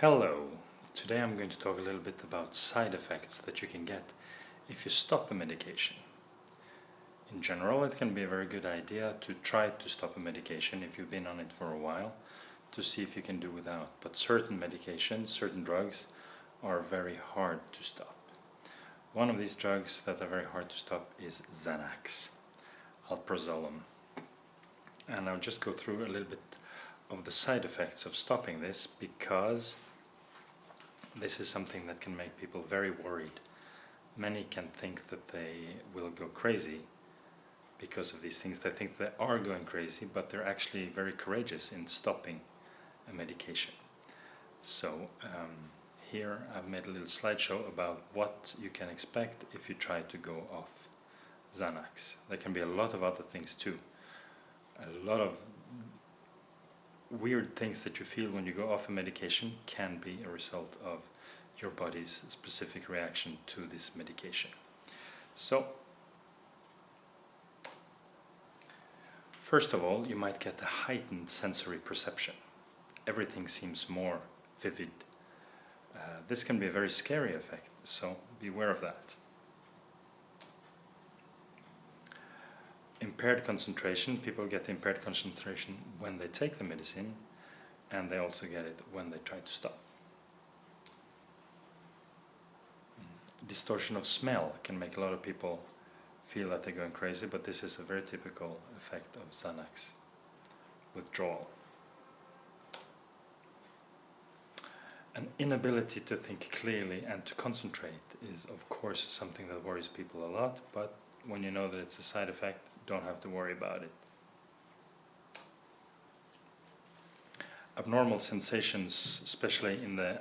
Hello! Today I'm going to talk a little bit about side effects that you can get if you stop a medication. In general, it can be a very good idea to try to stop a medication if you've been on it for a while to see if you can do without. But certain medications, certain drugs are very hard to stop. One of these drugs that are very hard to stop is XANAX, alprazolam. And I'll just go through a little bit of the side effects of stopping this, because this is something that can make people very worried. Many can think that they will go crazy because of these things. They think they are going crazy, but they're actually very courageous in stopping a medication. So here I've made a little slideshow about what you can expect if you try to go off XANAX. There can be a lot of other things too. A lot of weird things that you feel when you go off a medication can be a result of your body's specific reaction to this medication. So, first of all, you might get a heightened sensory perception. Everything seems more vivid. This can be a very scary effect, so beware of that. Impaired concentration. People get impaired concentration when they take the medicine, and they also get it when they try to stop. Distortion of smell can make a lot of people feel that they're going crazy, but this is a very typical effect of XANAX withdrawal. An inability to think clearly and to concentrate is, of course, something that worries people a lot, but when you know that it's a side effect, don't have to worry about it. Abnormal sensations, especially in the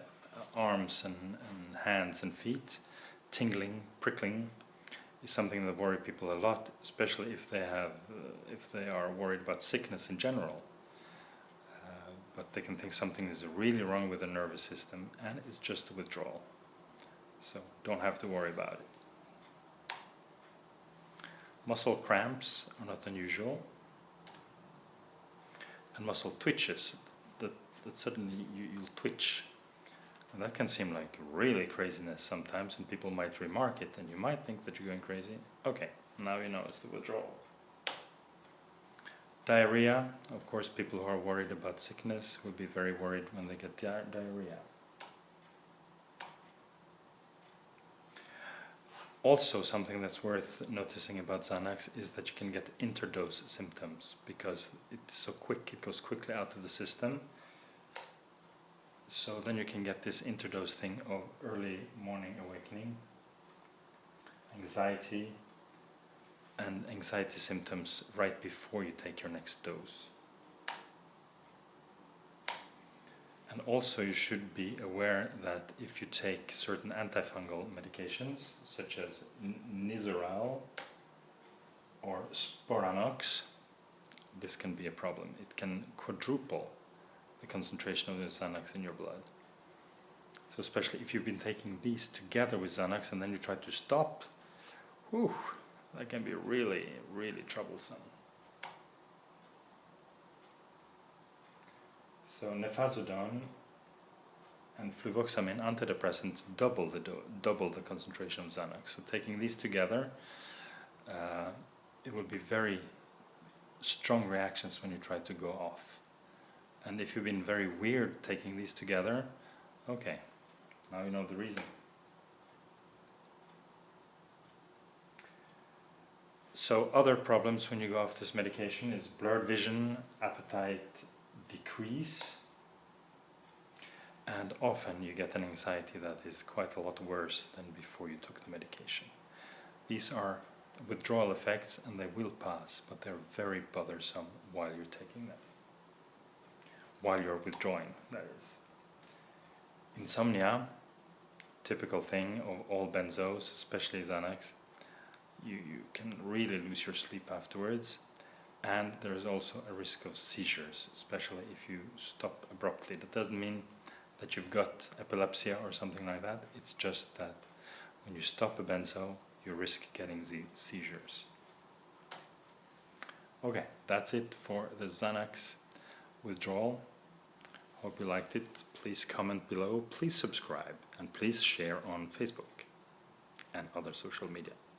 arms and hands and feet, tingling, prickling, is something that worries people a lot, especially if they are worried about sickness in general. But they can think something is really wrong with the nervous system, and it's just a withdrawal. So don't have to worry about it. Muscle cramps are not unusual, and muscle twitches, that suddenly you'll twitch, and that can seem like really craziness sometimes, and people might remark it, and you might think that you're going crazy. Okay, now you know it's the withdrawal. Diarrhea, of course, people who are worried about sickness will be very worried when they get diarrhea. Also, something that's worth noticing about XANAX is that you can get interdose symptoms, because it's so quick, it goes quickly out of the system. So then you can get this interdose thing of early morning awakening, anxiety, and anxiety symptoms right before you take your next dose. And also you should be aware that if you take certain antifungal medications, such as Nizoral or Sporanox, this can be a problem. It can quadruple the concentration of the XANAX in your blood. So especially if you've been taking these together with XANAX and then you try to stop, that can be really, really troublesome. So nefazodone and fluvoxamine antidepressants double the concentration of XANAX. So taking these together, it will be very strong reactions when you try to go off. And if you've been very weird taking these together, okay, now you know the reason. So other problems when you go off this medication is blurred vision, appetite decrease, and often you get an anxiety that is quite a lot worse than before you took the medication. These are withdrawal effects, and they will pass, but they're very bothersome while you're taking them. While you're withdrawing, that is. Insomnia, typical thing of all benzos, especially XANAX. You can really lose your sleep afterwards, and there is also a risk of seizures, especially if you stop abruptly. That doesn't mean that you've got epilepsy or something like that. It's just that when you stop a benzo, you risk getting seizures. Okay, that's it for the XANAX withdrawal. Hope you liked it. Please comment below, please subscribe, and please share on Facebook and other social media.